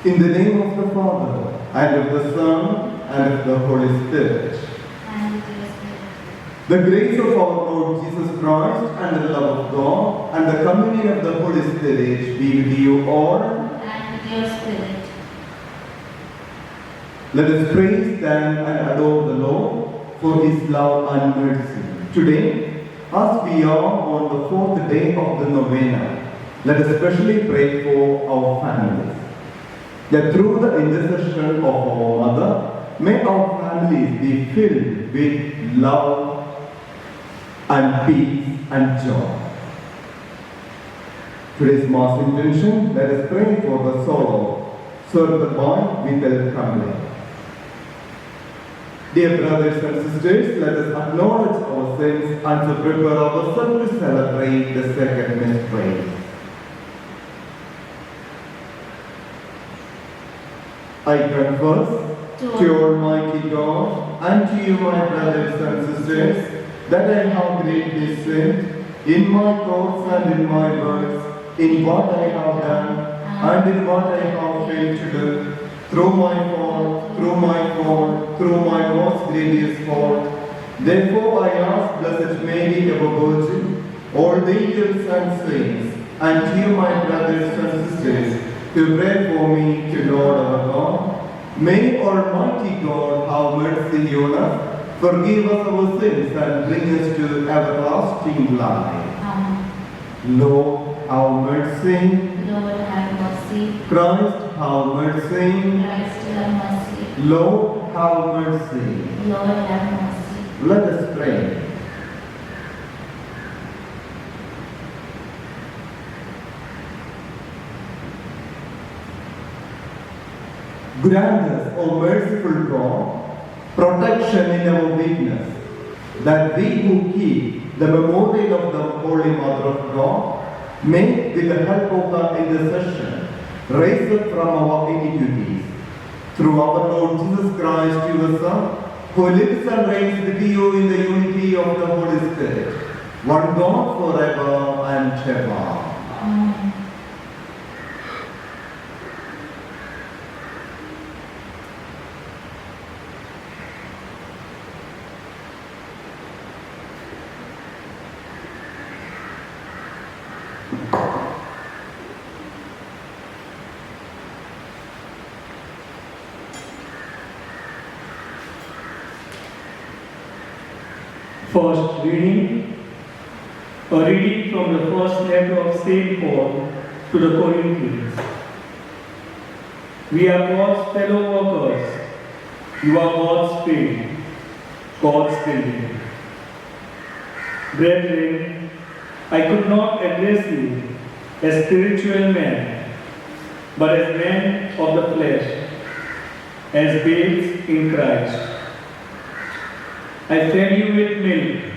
In the name of the Father, and of the Son, and of the Holy Spirit. And with your spirit. The grace of our Lord Jesus Christ, and the love of God, and the communion of the Holy Spirit be with you all. And with your spirit. Let us praise them and adore the Lord for his love and mercy. Today, as we are on the fourth day of the novena, let us especially pray for our families. That through the intercession of our Mother, may our families be filled with love and peace and joy. Today's Mass intention, let us pray for the soul served by Michael Kamle. Dear brothers and sisters, let us acknowledge our sins and to prepare ourselves to celebrate the second mystery. I confess to Almighty God and to you, my brothers and sisters, that I have greatly sinned in my thoughts and in my words, in what I have done and in what I have failed to do, through my fault, through my most grievous fault. Therefore I ask Blessed Mary, ever Virgin, all the angels and saints, and to you, my brothers and sisters, to pray for me to Lord our God. May Almighty God have mercy on us, forgive us our sins, and bring us to everlasting life. Amen. Lord, have mercy. Lord, have mercy. Christ, have mercy. Christ, have mercy. Lord, have mercy. Lord, have mercy. Let us pray. Grant us, O merciful God, protection in our weakness, that we who keep the memorial of the Holy Mother of God may, with the help of her intercession, raise us from our iniquities. Through our Lord Jesus Christ, your Son, who lives and reigns with you in the unity of the Holy Spirit, one God forever and ever. Amen. First reading, a reading from the first letter of St. Paul to the Corinthians. We are God's fellow workers. You are God's field, God's building. Brethren, I could not address you as spiritual men, but as men of the flesh, as babes in Christ. I fed you with milk,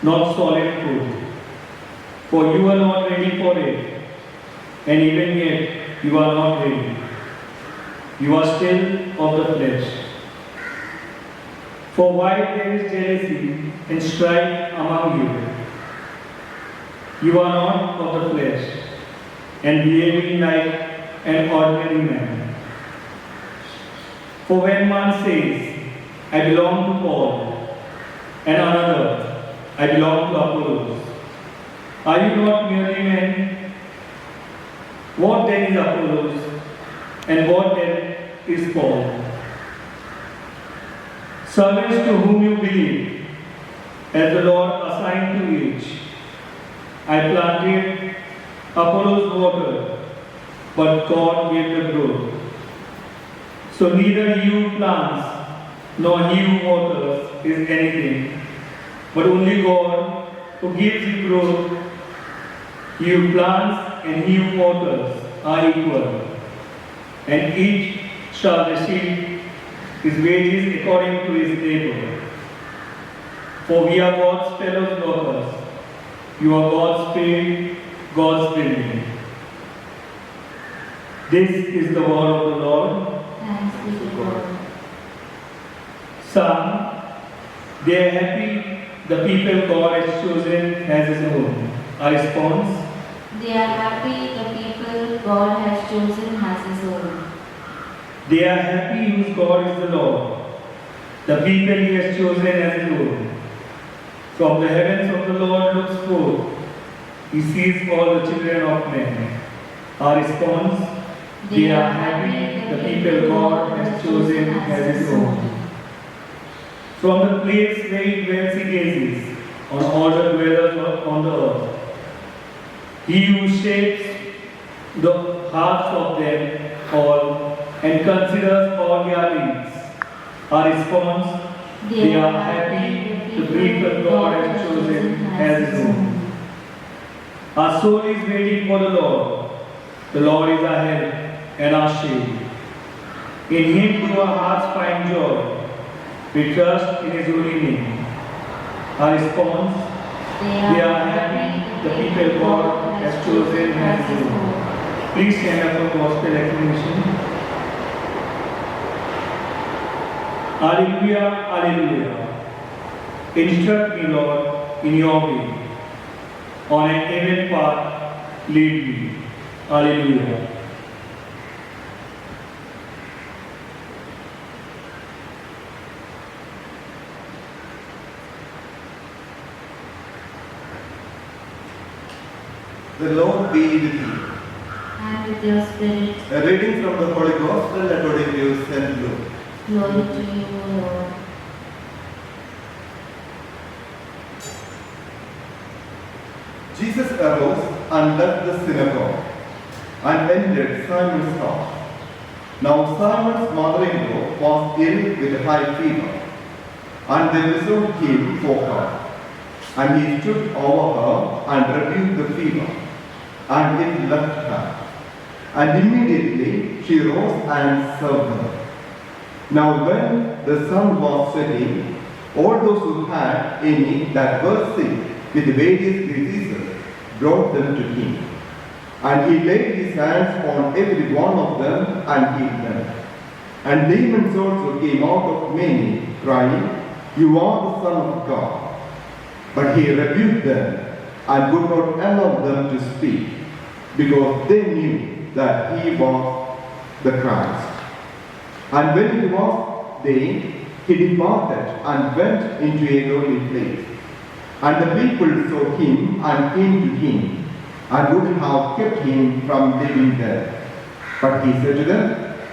not solid food, for you are not ready for it, and even yet you are not ready. You are still of the flesh. For why there is jealousy and strife among you? You are not of the flesh, and behaving like an ordinary man. For when one says, I belong to Paul, and another, I belong to Apollos, are you not merely men? What then is Apollos, and what then is Paul? Servants to whom you believe, as the Lord assigned to each. I planted, Apollos watered, but God gave the growth. So neither he who plants nor he who waters is anything, but only God who gives the growth. He who plants and he who waters are equal, and each shall receive his wages according to his labor. For we are God's fellow workers. You are God's field, God's building. This is the word of the Lord. Thanks be to God. Some, they are happy the people God has chosen as his own. Our response, They are happy the people God has chosen as his own. They are happy whose God is the Lord, the people he has chosen as his own. From the heavens of the Lord looks forth, he sees all the children of men. Our response, they are happy, the people God has chosen as his own. From the place where he dwells he gazes on all the dwellers on the earth. He who shapes the hearts of them all and considers all their deeds. Our response, they are happy, the people God has chosen as his own. Our soul is waiting for the Lord. The Lord is our help and our shield. In him do our hearts find joy. We trust in his holy name. Our response, they are happy, the people God has chosen as his own. Please stand up for gospel acclamation. Alleluia, Alleluia. Instruct me, Lord, in your way. On an even path, lead me. Alleluia. The Lord be with you. And with your spirit. A reading from the Holy Gospel according to St. Luke. Glory to you, O Lord. Jesus arose and left the synagogue and entered Simon's house. Now Simon's mother-in-law was ill with high fever, and they besought him for her. And he stood over her and rebuked the fever, and it left her. And immediately she rose and served her. Now when the sun was setting, all those who had any that were sick with various diseases brought them to him. And he laid his hands on every one of them and healed them. And demons also came out of many, crying, "You are the Son of God." But he rebuked them and would not allow them to speak, because they knew that he was the Christ. And when it was day, he departed and went into a lonely place. And the people saw him and came to him, and would have kept him from living there. But he said to them,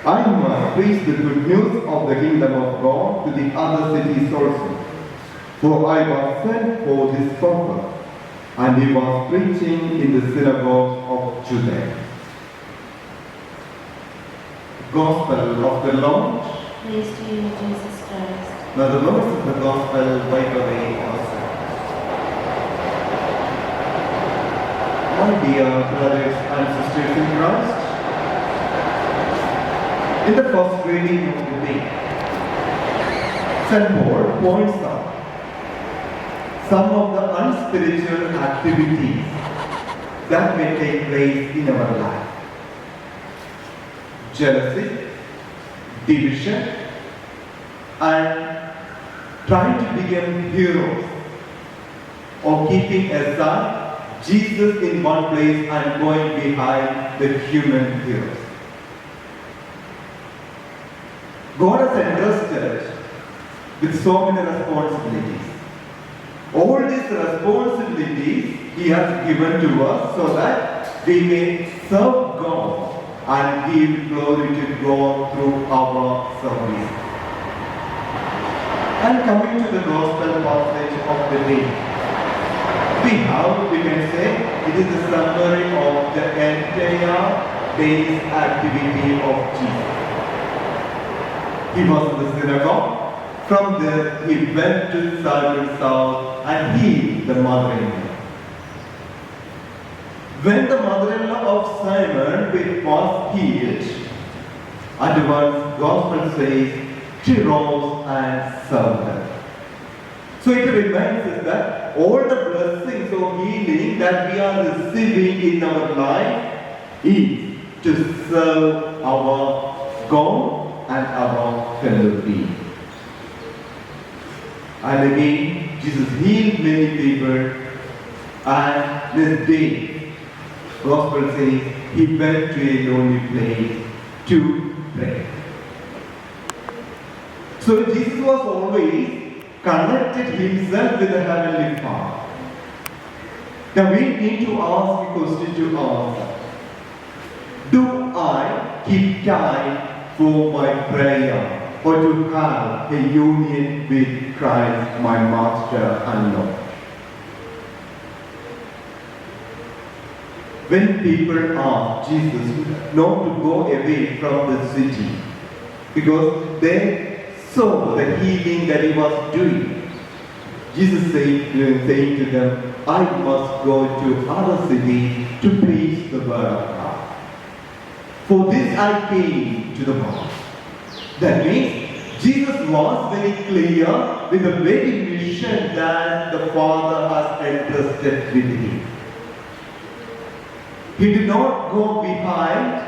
"I must preach the good news of the kingdom of God to the other cities also. For I was sent for this purpose." And he was preaching in the synagogues of Judea. Gospel of the Lord. Praise to you, Jesus Christ. Now the words of the gospel wipe away our sins. My dear brothers and sisters in Christ, in the first reading of the day, St. Paul points out some of the unspiritual activities that may take place in our life. Jealousy, division, and trying to become heroes, or keeping aside Jesus in one place and going behind the human heroes. God has entrusted with so many responsibilities. All these responsibilities He has given to us so that we may serve God and give glory to God through our service. And coming to the gospel passage of the day, we can say, it is a summary of the entire day's activity of Jesus. He was in the synagogue. From there, he went to Simon's house and healed the mother-in-law. When the mother-in-law of Simon was healed, at once Gospel says, she rose and served them. So it reminds us that all the blessings of healing that we are receiving in our life is to serve our God and our fellow beings. And again, Jesus healed many people, and this day, Gospel says, he went to a lonely place to pray. So Jesus was always connected himself with the Heavenly Father. Now we need to ask a question to ourselves. Do I keep time for my prayer or to have a union with Christ, my Master and Lord? When people ask Jesus not to go away from the city because they saw the healing that he was doing, Jesus saying to them, I must go to other cities to preach the word of God. For this I came to the world. That means Jesus was very clear with the very mission that the Father has entrusted with him. He did not go behind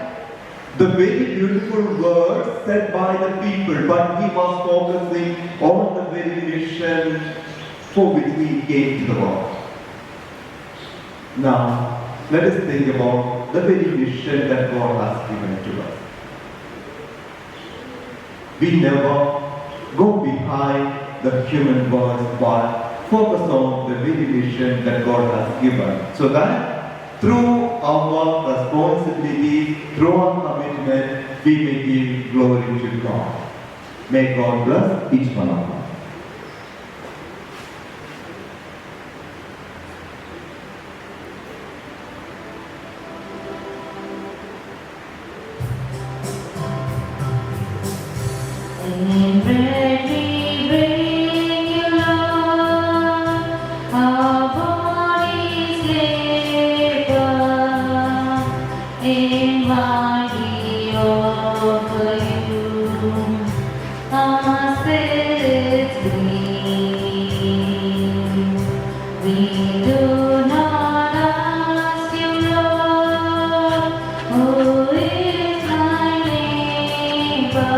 the very beautiful words said by the people, but he was focusing on the very mission for which he came to the world. Now, let us think about the very mission that God has given to us. We never go behind the human words, but focus on the very mission that God has given, so that through our responsibility, through our commitment, we may give glory to God. May God bless each one of us. In bread we bring you, Lord, our bodies labor. In wine we offer you, our spirits bleed. We do not ask you, Lord, who is my neighbor,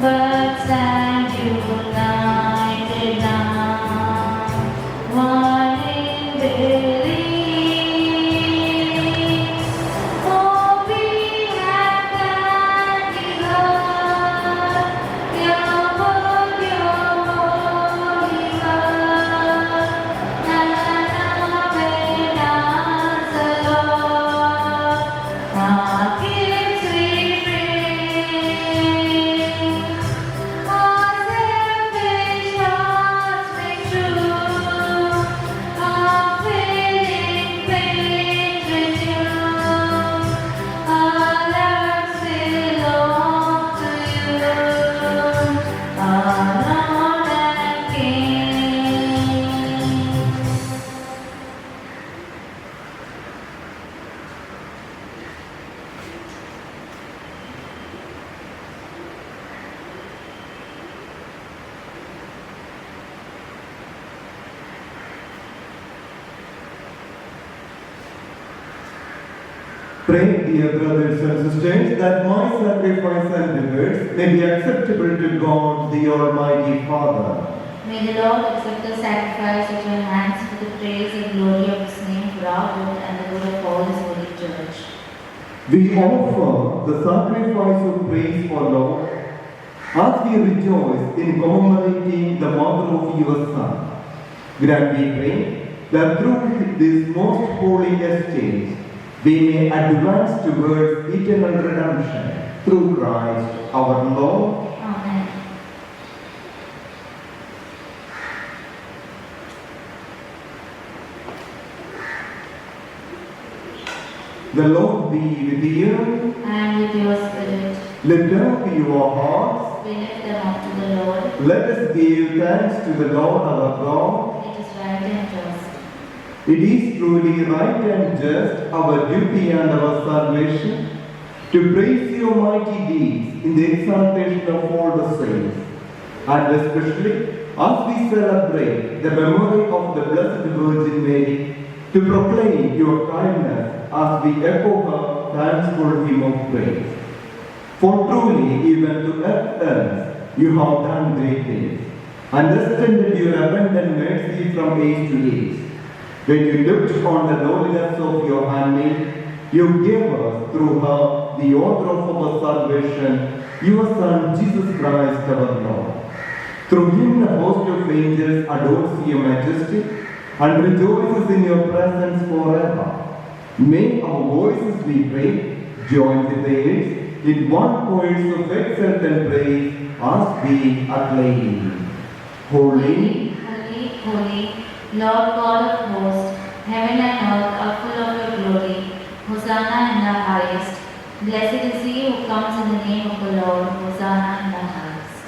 but stand united now, one in belief. Oh, we have gladly heard your word, your holy word, and now in answer, Lord, our gifts we bring. Our selfish hearts make true, our failing faith renew. Our lives belong to you, our Lord and King. Pray, dear brothers and sisters, that my sacrifice and words may be acceptable to God, the Almighty Father. May the Lord accept the sacrifice at your hands for the praise and glory of His name, for our good and the good of all His holy church. We offer the sacrifice of praise for Lord as we rejoice in commemorating the mother of your Son. Grant, we pray, that through this most holy exchange, we may advance towards eternal redemption through Christ our Lord. Amen. The Lord be with you. And with your spirit, Lift up your hearts. we lift them up to the Lord. Let us give thanks to the Lord our God. It is right and just. It is truly right and just, our duty and our salvation, to praise your mighty deeds in the exaltation of all the saints, and especially as we celebrate the memory of the Blessed Virgin Mary, to proclaim your kindness as we echo her thankful hymn of praise. For truly, even to earth ends, you have done great things, and extended your abundant mercy from age to age. When you looked on the lowliness of your handmaid, you gave us through her the author of our salvation, your Son, Jesus Christ our Lord. Through him the host of angels adores your majesty and rejoices in your presence forever. May our voices, we pray, join with theirs in one chorus of exultant praise as we acclaim. Holy, Holy, holy, Lord God of hosts, heaven and earth are full of your glory. Hosanna in the highest. Blessed is he who comes in the name of the Lord. Hosanna in the highest.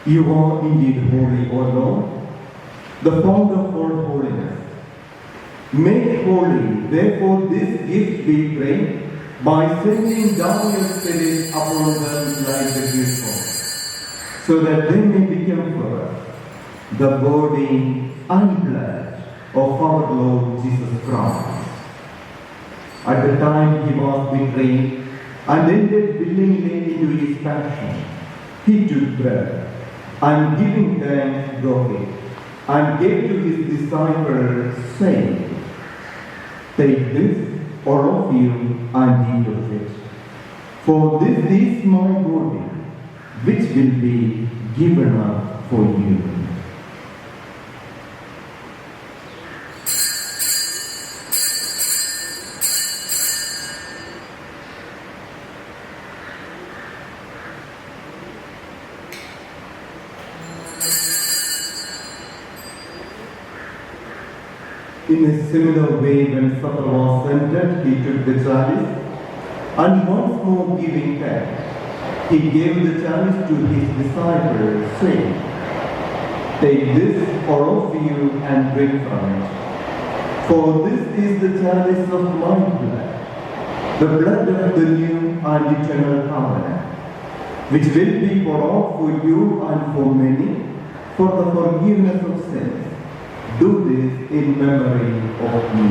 you are indeed holy, O Lord, the fount of all holiness. Make holy, therefore, this gift we pray, by sending down your Spirit upon them like the before, so that they may become for us the body and blood of our Lord Jesus Christ. At the time he was betrayed and entered willingly into his passion, he took bread and giving thanks broke it and gave to his disciples, saying, "Take this, all of you, and eat of it. For this is my body, which will be given up for you." In a similar way, when supper was ended, he took the chalice, and once more giving thanks, he gave the chalice to his disciples, saying, "Take this, all of you, and drink from it. For this is the chalice of my blood, the blood of the new and eternal covenant, which will be poured out for you and for many, for the forgiveness of sins. Do this in memory of me."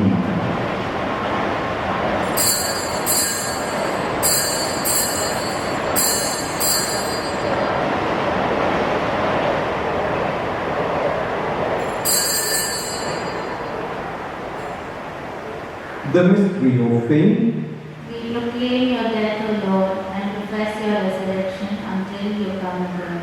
The mystery of faith. We proclaim your death, O Lord, and profess your resurrection until you come again.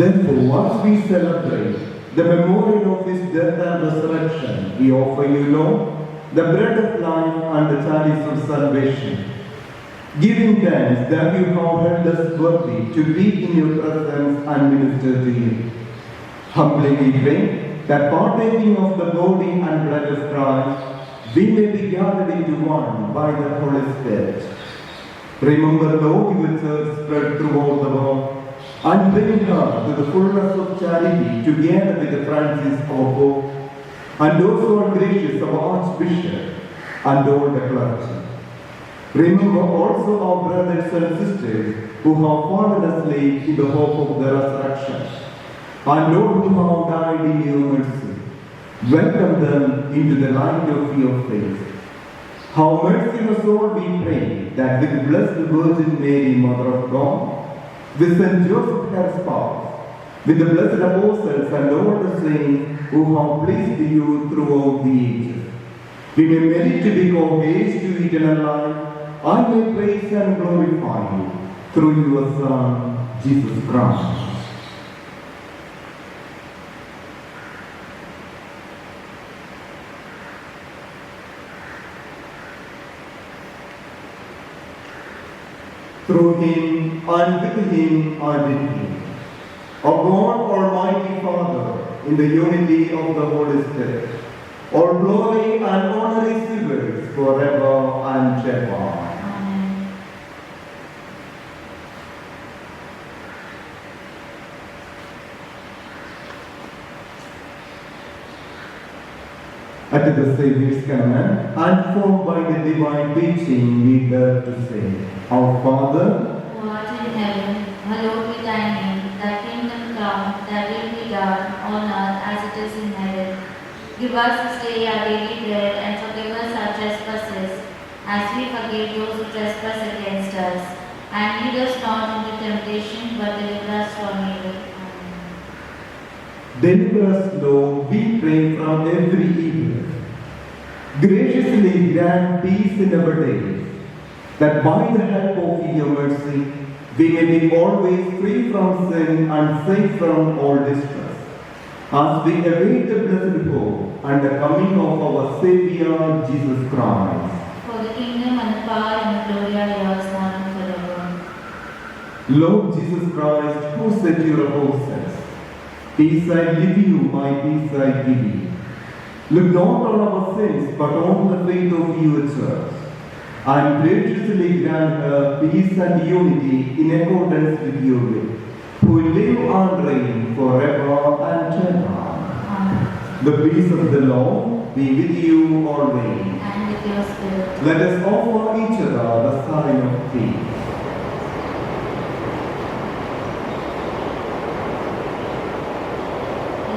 Therefore, as we celebrate the memorial of his death and resurrection, we offer you, Lord, the bread of life and the chalice of salvation, giving thanks that you have held us worthy to be in your presence and minister to you. Humbly we pray that partaking of the body and blood of Christ, we may be gathered into one by the Holy Spirit. Remember, Lord, your church spread throughout the world, and bring her to the fullness of charity together with Francis our Pope, and also our gracious our Archbishop, and all the clergy. Remember also our brothers and sisters who have fallen asleep in the hope of the resurrection, and all who have died in your mercy. Welcome them into the light of your face. Have mercy on us all, we pray, that with Blessed Virgin Mary, Mother of God, with Saint Joseph her spouse, with the blessed apostles and all the saints who have pleased you throughout the ages, we may merit to be co-heirs to eternal life, and may praise and glorify you through your Son, Jesus Christ. Through him, and with him, and in him, O God, Almighty Father, in the unity of the Holy Spirit, all glory and honor is yours forever and ever. Amen. At the Saviour's command, and formed by the divine teaching, we dare to say, Our Father, Who art in heaven, hallowed be thy name. Thy kingdom come, thy will be done, on earth as it is in heaven. Give us this day our daily bread, and forgive us our trespasses, as we forgive those who trespass against us. And lead us not into temptation, but deliver us from evil. Amen. Deliver us, Lord, we pray, from every evil. Graciously grant peace in our days, that by the help of your mercy, we may be always free from sin and safe from all distress. As we await the blessed hope and the coming of our Savior, Jesus Christ. For the kingdom and the power and the glory are yours now and forever. Lord Jesus Christ, who said to your apostles, "Peace I give you, my peace I give you," look not on our sins, but on the faith of your church, and graciously grant her peace and unity in accordance with your will, who live and reign forever and ever. Amen. The peace of the Lord be with you always. And with your spirit. Let us offer each other the sign of peace.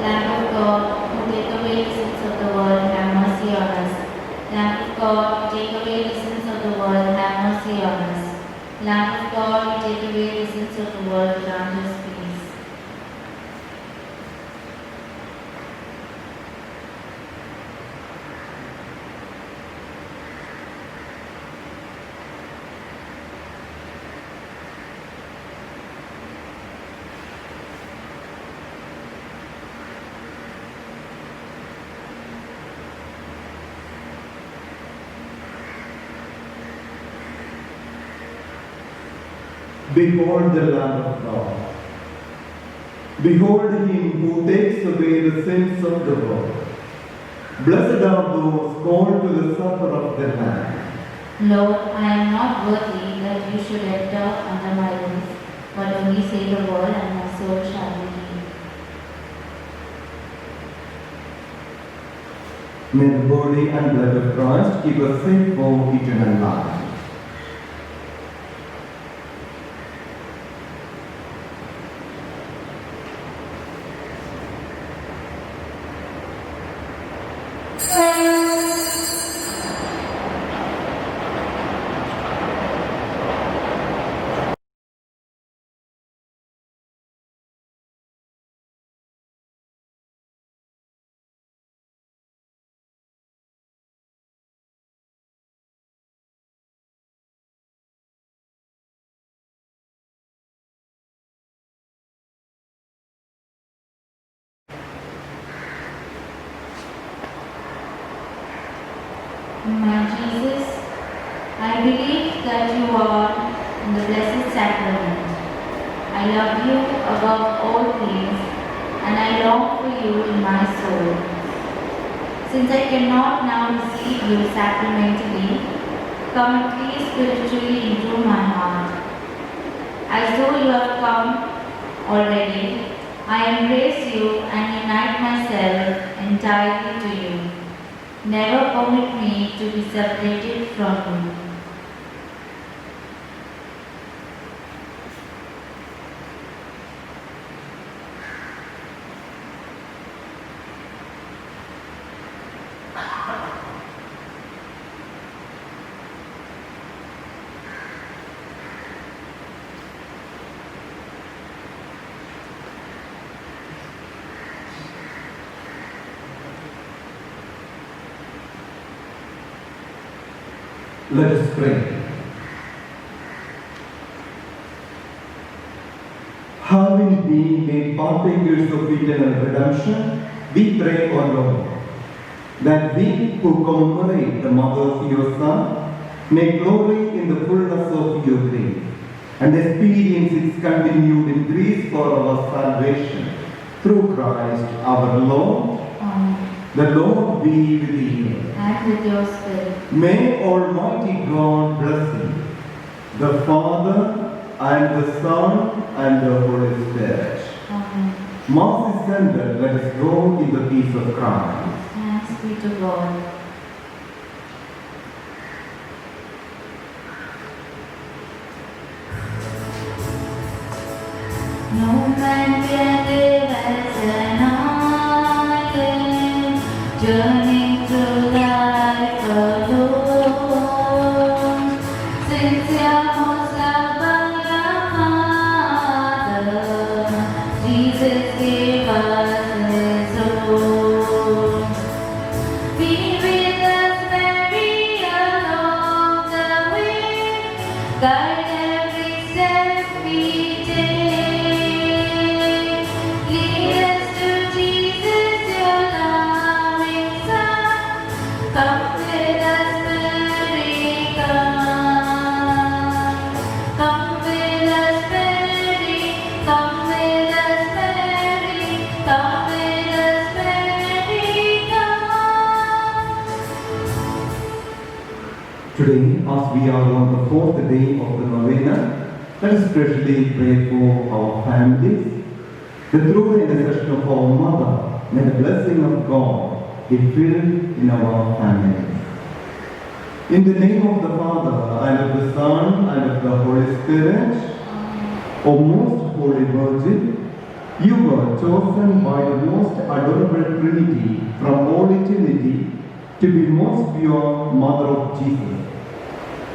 Lamb of God, who take away the sins of the world, have mercy on us. Lamb of God, who take away the sins of the world, have mercy on us. Lamb of God, who take away the sins of the world, grant us peace. Behold the Lamb of God. Behold him who takes away the sins of the world. Blessed are those called to the supper of the Lamb. Lord, I am not worthy that you should enter under my roof, but only say the word, and my soul shall be healed. May the body and blood of Christ keep us safe for eternal life. My Jesus, I believe that you are in the Blessed Sacrament. I love you above all things, and I long for you in my soul. Since I cannot now receive you sacramentally, come at least spiritually into my heart. As though you have come already, I embrace you and unite myself entirely to you. Never permit me to be separated from you. Let us pray. Having been made partakers of eternal redemption, we pray, O Lord, that we who commemorate the mother of your Son may glory in the fullness of your grace and experience its continued increase for our salvation through Christ our Lord. Amen. The Lord be with you. And with your spirit. May Almighty God bless you, the Father and the Son and the Holy Spirit. Amen. Mass is ended. Let us go in the peace of Christ. Thanks be to God. No man can live as an island, journeying through life alone. Since siamo sa pagliaman, Today, as we are on the fourth day of the novena, let us especially pray for our families, that through the intercession of our Mother, may the blessing of God be filled in our families. In the name of the Father, and of the Son, and of the Holy Spirit, O most Holy Virgin, you were chosen by the most adorable Trinity from all eternity to be most pure Mother of Jesus.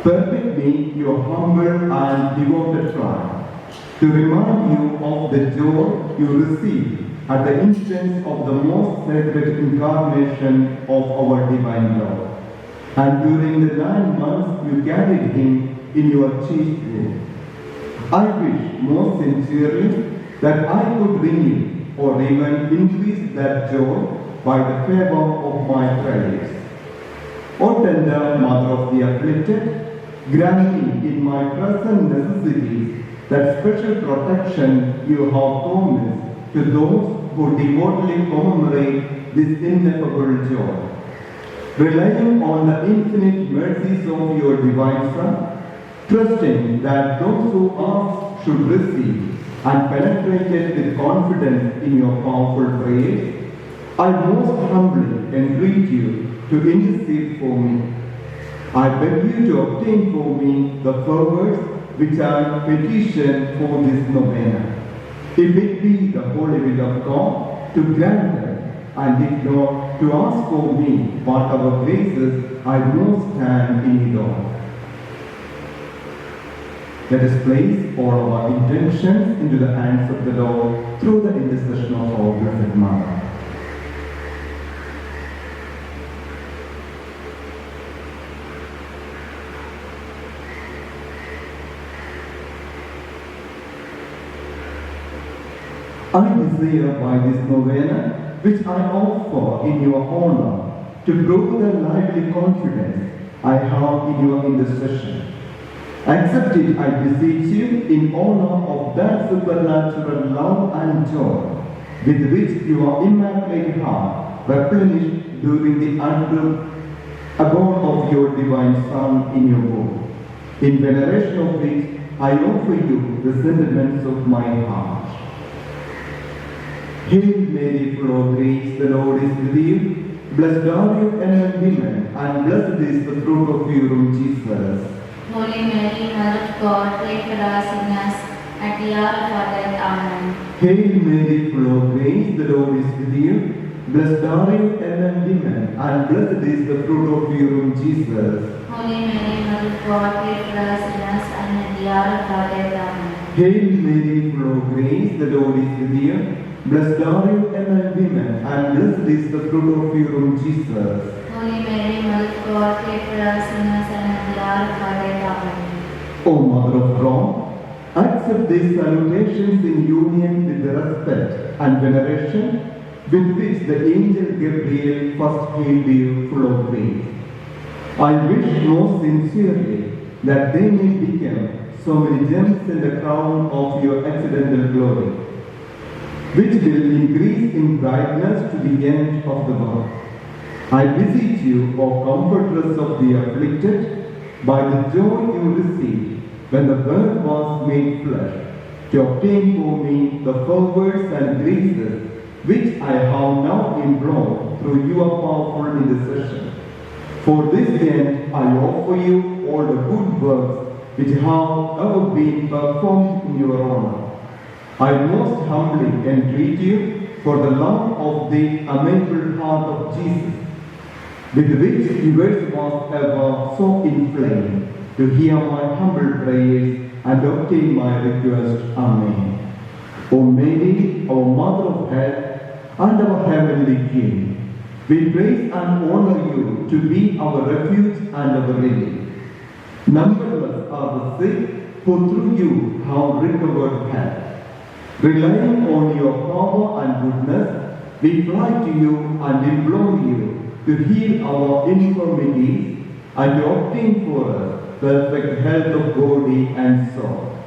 Permit me, your humble and devoted friend, to remind you of the joy you received at the instance of the most sacred incarnation of our divine Lord. And during the 9 months you carried him in your chief womb. I wish most sincerely that I could renew or even increase that joy by the favor of my prayers. O tender Mother of the afflicted, grant me in my present necessities that special protection you have promised to those who devotedly commemorate this ineffable joy. Relying on the infinite mercies of your divine Son, trusting that those who ask should receive, and penetrated with confidence in your powerful prayers, I most humbly entreat you to intercede for me. I beg you to obtain for me the favors which I petition for this novena. If it be the holy will of God, to grant them, and if not, to ask for me whatever graces I most stand in need of. Let us place all our intentions into the hands of the Lord through the intercession of our Blessed Mother. I desire by this novena, which I offer in your honor, to prove the lively confidence I have in your intercession. Accept it, I beseech you, in honor of that supernatural love and joy with which your immaculate heart replenished during the abode of your divine Son in your womb, in veneration of which I offer you the sentiments of my heart. Hail Mary, full of grace, the Lord is with you. Blessed are you among women, and blessed is the fruit of your womb, Jesus. Holy Mary, Mother of God, pray for us sinners, at the hour of our death. Amen. Hail Mary, full of grace, the Lord is with you. Blessed are you among women, and blessed is the fruit of your womb, Jesus. Holy Mary, Mother of God, pray for us sinners, and at the hour of our death. Amen. Hail Mary, full of grace, the Lord is with you. Blessed are you among women, and blessed is the fruit of your womb, Jesus. Holy Mary, Mother of God, pray for us sinners, and at the hour of our death. Amen. O Mother of God, accept these salutations in union with the respect and veneration with which the angel Gabriel first hailed you, full of grace. I wish most sincerely that they may become so many gems in the crown of your accidental glory, which will increase in brightness to the end of the world. I beseech you, O comfortress of the afflicted, by the joy you received when the Word was made flesh, to obtain for me the favors and graces which I have now implored through your powerful intercession. For this end I offer you all the good works which have ever been performed in your honor. I most humbly entreat you for the love of the amiable heart of Jesus, with which yours was ever so inflamed, to hear my humble prayers and obtain my request. Amen. O Mary, our Mother of Heaven and our Heavenly King, we praise and honor you to be our refuge and our relief. Numberless are the sick who through you have recovered health. Relying on your power and goodness, we fly to you and implore you to heal our infirmities and to obtain for us perfect health of body and soul,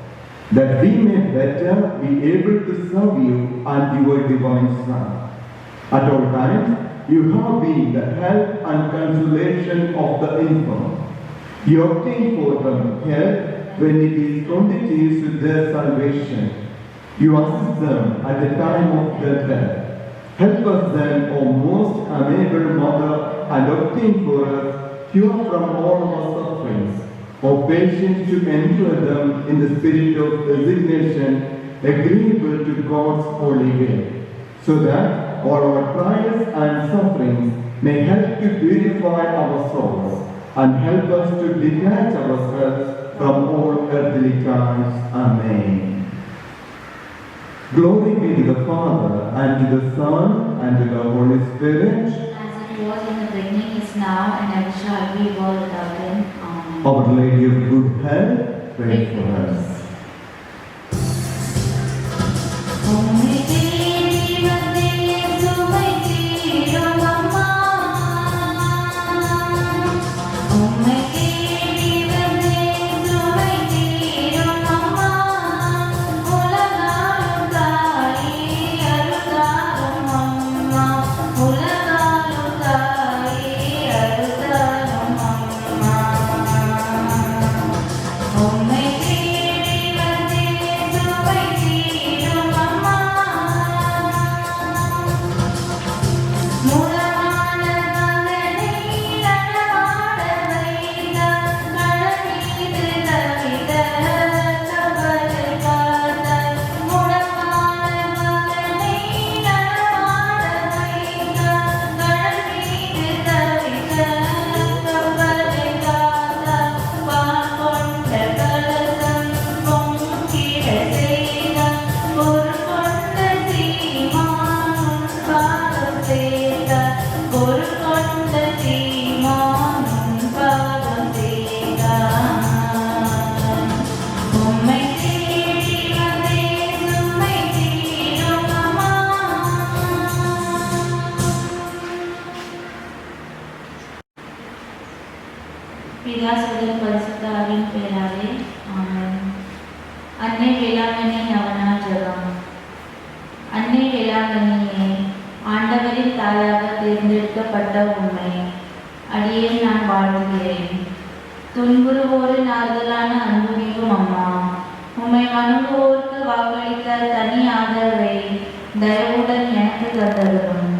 that we may better be able to serve you and your divine Son. At all times, you have been the help and consolation of the infirm. You obtain for them help when it is conducive to their salvation. You assist them at the time of their death. Help us then, O most amiable Mother, and obtain for us cure from all our sufferings, O patience to endure them in the spirit of resignation, agreeable to God's holy will, so that all our trials and sufferings may help to purify our souls and help us to detach ourselves from all earthly ties. Amen. Glory be to the Father, and to the Son, and to the Holy Spirit. As it was in the beginning, is now, and ever shall be, world without end. Amen. Our Lady of Good Health, pray for us. பிதாசுதன் பரிசுத்த ஆவியின் பெயராலே ஆமென். அன்னை வேளாங்கண்ணி நவநாள் ஜெபம். அன்னை வேளாங்கண்ணியே, ஆண்டவரின் தாயாக தேர்ந்தெடுக்கப்பட்ட உண்மை அடியேன் நான் வாழ்த்துகிறேன். துன்புறுவோரின் ஆறுதலான அன்புமிகும் அம்மா, உம்மை வணங்குவோருக்கு வாக்களித்த தனி ஆதரவை தயவுடன் எனக்கு தந்தருளும்.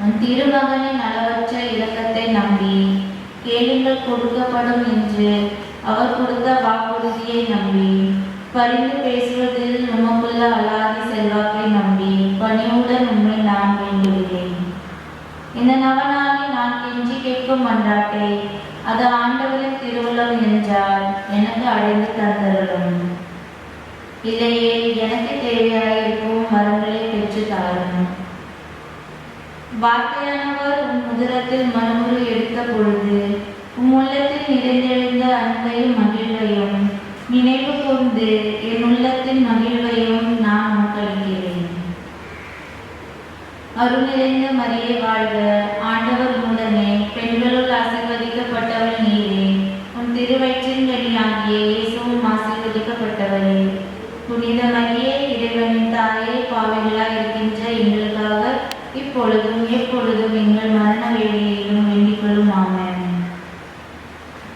உன் திருமகனின் அளவற்ற இரக்கத்தை நம்பி கேளுங்கள் கொடுக்கப்படும் என்று அவர் கொடுத்த வாக்குறுதியை நம்பி பரிந்து பேசுவதில் உமக்குள்ள அலாதி செல்வாக்கை நம்பி பணிவுடன் உண்மை நான் வேண்டுகிறேன். இந்த நவநாளில் நான் கெஞ்சி கேட்கும் மன்றாட்டை அது ஆண்டவரின் திருவுளம் என்றால் எனக்கு அடைந்து தந்தருளும். இல்லையே எனக்கு தேவையாயிருக்கும் வரங்களை பெற்று தாரும். வார்த்தையானவர் உன் உதரத்தில் மனுமுறு எடுத்த பொழுது உம் உள்ளத்தில் நிறைந்தெழுந்த அன்பையும் மகிழ்வையும் நினைவு கூர்ந்து என் உள்ளத்தின் மகிழ்வையும் நான் மக்களிக்கிறேன். அருள் நிறைந்த மரியே வாழ்க, ஆண்டவர் உடனே பெண்களுள் ஆசீர்வதிக்கப்பட்டவள் நீரே. உன் திருவயிற்றின் கனியாகிய இயேசுவும் ஆசீர்வதிக்கப்பட்டவரே. புனித மரியே, இறைவனின் தாயே, பாவிகளாய் இருக்கின்ற எங்களுக்காக இப்பொழுதும் எப்பொழுதும் எங்கள் மரண வேளையிலும் வேண்டிக் கொள்ளும். ஆமென்.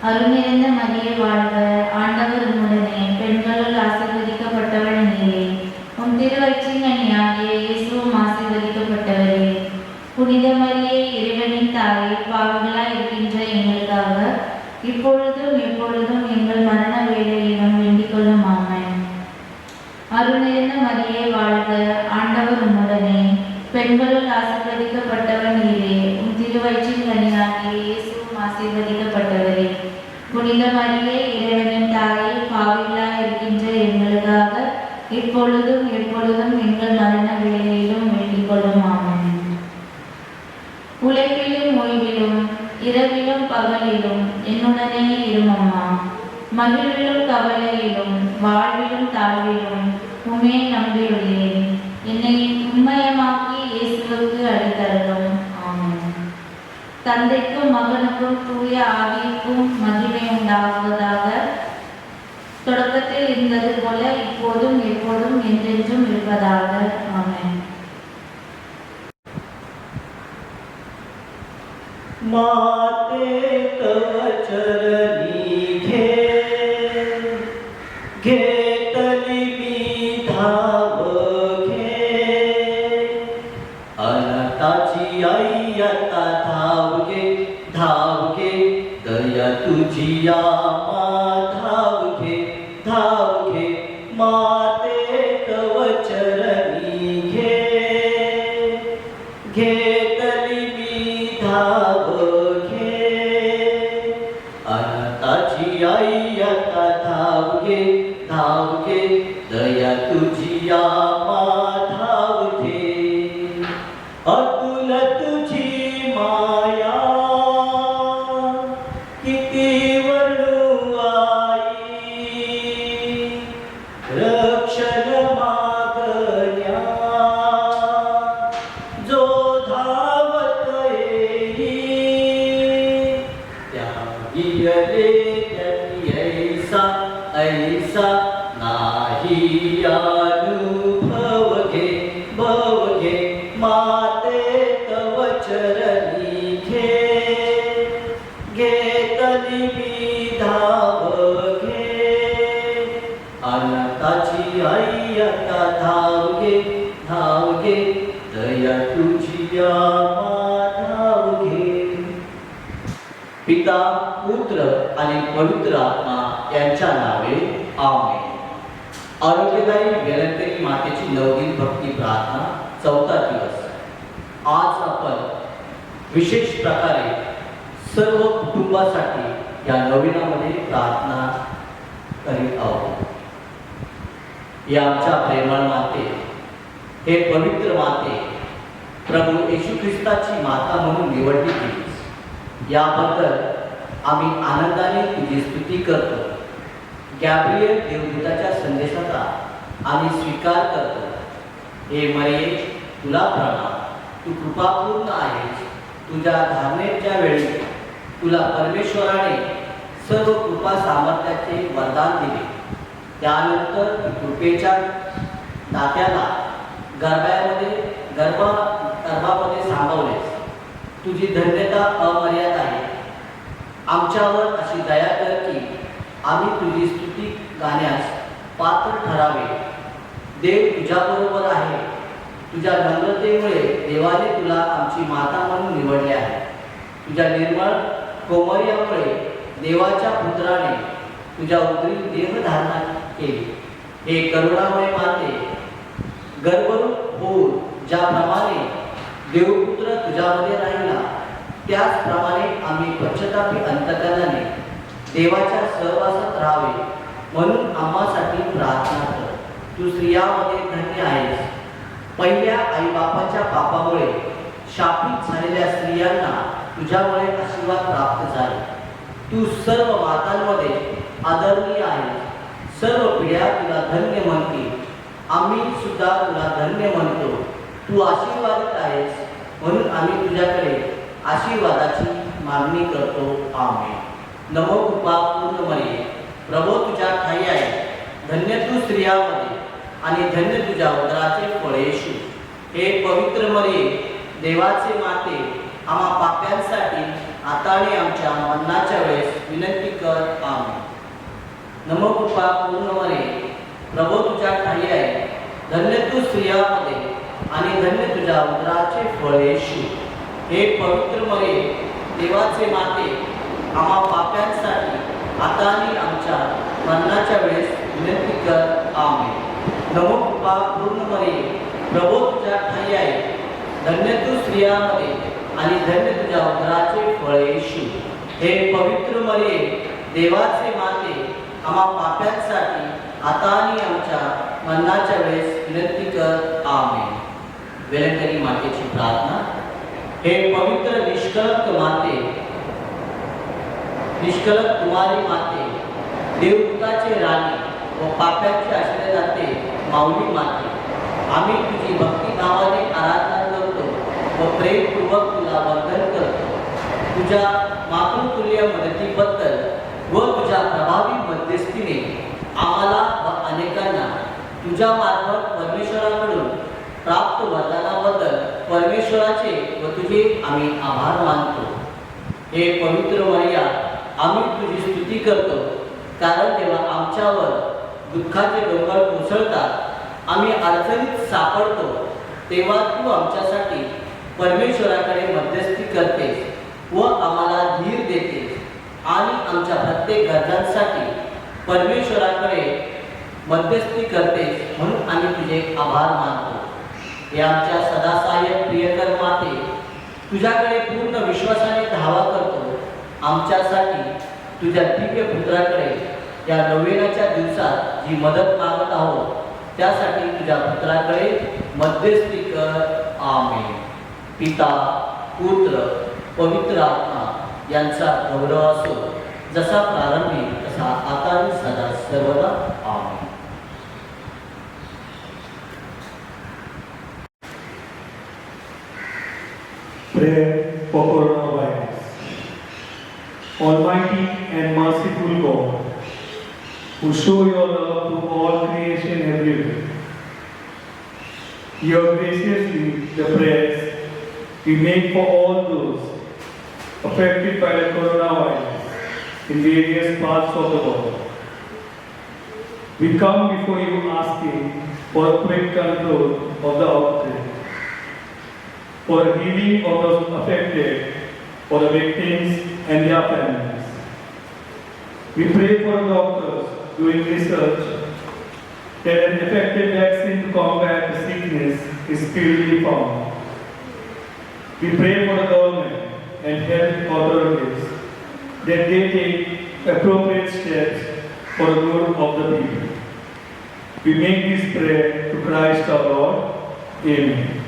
அருள் நிறைந்த மரியே வாழ்க, ஆண்டவர் உடனே பெண்களுள் ஆசீர்வதிக்கப்பட்டவள் நீரே. உன் திருவயிற்றின் கனியாகிய இயேசுவும் ஆசீர்வதிக்கப்பட்டவரே. புனித மரியே, இறைவனின் தாயே, பாவிகளாய் இருக்கின்ற எங்களுக்காக இப்பொழுதும் எப்பொழுதும் எங்கள் மரண வேளையிலும் வேண்டிக் கொள்ளும். ஆமென். அருள் நிறைந்த மரியே வாழ்க, ஆண்டவர் உம்முடனே பெண்களுள் ஆசீர்வதிக்கப்பட்டவள் நீரே. உன் திருவயிற்றின் கனியாகிய இயேசுவும் ஆசீர்வதிக்கப்பட்டவரே. புனித மரியே, இறைவனின் தாயே, பாவிகளாய் இருக்கின்ற எங்களுக்காக இப்பொழுதும் எப்பொழுதும் எங்கள் மரண வேளையிலும் வேண்டிக் கொள்ளும். ஆமென். உழைப்பிலும் ஓய்விலும் இரவிலும் பகலிலும் என்னுடனே இருமம்மா. மகிழ்விலும் கவலையிலும் வாழ்விலும் தாழ்விலும் உம்மை நம்பியுள்ளேன். என்னை உண்மையமாக்கி இயேசுவுக்கு அளித்தருளும். ஆமென். தந்தைக்கும் மகனுக்கும் தூய ஆவிக்கும் மகிமை உண்டாகுவதாக. தொடக்கத்தில் இருந்தது போல இப்போதும் எப்போதும் என்றென்றும் இருப்பதாக. ஆமென். माते तव चरणी तुझी या धाव घे माते तव चरणी घेतली मी धाव घे अनंताची आई आता धाव घे दया तुझी या धाव घे अतुल तुझी माया किती वर्णू आई रक्षण मागण्या जो धावत येई त्या गियले त्यांनी ऐसा नाही अनुभव घे माते तव चरणी घेतली मी धाव घे अनंताची आई आता धाव घे दया तुझी या धाव घे. पिता पुत्र आणि पवित्र आत्मा यांच्या नावे आमेन. आरोग्यदायी वेलंकरी मातेची नवदिन भक्ती प्रार्थना 4था दिवस. आज आपण विशेष प्रकारे सर्व कुटुंबासाठी या नवीनामध्ये प्रार्थना करीत आहोत. या आमच्या प्रेमळ माते, हे पवित्र माते, प्रभू येशू ख्रिस्ताची माता म्हणून निवडली गेलीस याबद्दल आम्ही आनंदाने तुझी स्तुती करतो. गॅब्रिएल देवदूताच्या संदेशाचा आम्ही स्वीकार करतो. हे मरिये, तुला प्रणाम. तू कृपापूर्ण आहेस. तुझ्या धारणेच्या वेळी तुला परमेश्वराने सर्व कृपा सामर्थ्याचे वरदान दिले. त्यानंतर तू कृपेच्या दात्याला गर्भामध्ये सांभाळलेस. तुझी धन्यता अमर्याद आहे. आमच्यावर अशी दया कर की आम्ही तुझी स्तुती गाण्यास पात्र ठरावे. देव तुझ्याबरोबर आहे. तुझ्या नम्रतेमुळे देवाने तुला आमची माता म्हणून निवडले आहे. तुझ्या निर्मळ कोमर्यामुळे देवाच्या पुत्राने तुझ्या उदरी देहधारणा केली. हे करुणामय माते, गर्भरूप होऊन ज्याप्रमाणे देवपुत्र तुझ्यामध्ये राहिला, त्याचप्रमाणे आम्ही पश्चातापी अंतकरणाने देवाच्या सहवासात राहावे म्हणून आम्हासाठी प्रार्थना कर. तू स्त्रियामध्ये धन्य आहेस. पहिल्या आईबापाच्या पापामुळे शापित झालेल्या स्त्रियांना तुझ्यामुळे आशीर्वाद प्राप्त झाले. तू सर्व मातांमध्ये आदरणीय आहेस. सर्व पिढ्या तुला धन्य म्हणतील. आम्ही सुद्धा तुला धन्य म्हणतो. तू आशीर्वादित आहेस म्हणून आम्ही तुझ्याकडे आशीर्वादाची मागणी करतो. आमेन. नमो कृपा पूर्ण मरिये, प्रभू तुझ्या ठाई आहे. धन्य तू स्त्रियांमध्ये आणि धन्य तुझ्या उदराचे फळ येशू. हे पवित्र मरिये, देवाचे माते, आम्हा पाप्यांसाठी आता आणि आमच्या मरणाच्या वेळेस विनंती कर. आमेन. नमो कृपा पूर्ण मरिये, प्रभू तुझ्या ठाई आहे. धन्य तू स्त्रियांमध्ये आणि धन्य तुझ्या उदराचे फळ येशू. हे पवित्र मरिये, देवाचे माते, आम्हा पाप्यांसाठी आता आणि आमच्या मरणाच्या वेळेस विनंती कर. आमेन. नमो कृपा पूर्ण मरिये, प्रभू तुझ्या ठाई आहे. धन्य तू स्त्रियांमध्ये आणि धन्य तुझ्या उदराचे फळ येशू. हे पवित्र मरिये, देवाचे माते, आम्हा पाप्यांसाठी आता आणि आमच्या मरणाच्या वेळेस विनंती कर. आमेन. वेलंकरी मातेची प्रार्थना. हे पवित्र निष्कलंक माते, निष्कलंक कुमारी माते, देवदूताचे राणी व पाप्यांचे आश्रयदाते माऊली माते, आम्ही तुझी भक्तिभावाने आराधना करतो व प्रेमपूर्वक तुला वंदन करतो. तुझ्या मातृतुल्य मदतीबद्दल व तुझ्या प्रभावी मध्यस्थीने आम्हाला व अनेकांना तुझ्या मार्फत परमेश्वराकडून प्राप्त वरदानाबद्दल परमेश्वराचे व तुझे आम्ही आभार मानतो. हे पवित्र मरिया, आम्ही तुझी स्तुती करतो, कारण जेव्हा आमच्यावर दुःखाचे डोंगर कोसळतात, आम्ही अडचणीत सापडतो, तेव्हा तू आमच्यासाठी परमेश्वराकडे मध्यस्थी करतेस व आम्हाला धीर देतेस. आणि आमच्या प्रत्येक गरजांसाठी परमेश्वराकडे मध्यस्थी करतेस म्हणून आम्ही तुझे आभार मानतो. हे आमच्या सदासहाय्यक प्रियकर माते, तुझ्याकडे पूर्ण विश्वासाने धावा करतो. आमच्यासाठी तुझ्या दिव्य पुत्राकडे या नोवेनाच्या दिवसात जी मदत मागत आहोत त्यासाठी तुझ्या पुत्राकडे मध्यस्थी कर. आमेन. पिता, पुत्र, पवित्र आत्मा यांचा गौरव असो, जसा प्रारंभी तसा आता आणि सदा सर्वदा. आमेन. Prayer for coronavirus. Almighty and merciful God, who show your love to all creation everywhere, hear graciously the prayers we make for all those affected by the coronavirus in various parts of the world. We come before you asking for a quick control of the outbreak, for a healing of those affected, for the victims and their families. We pray for the doctors doing research that an effective vaccine to combat the sickness is speedily found. We pray for the government and health authorities that they take appropriate steps for the good of the people. We make this prayer to Christ our Lord. Amen.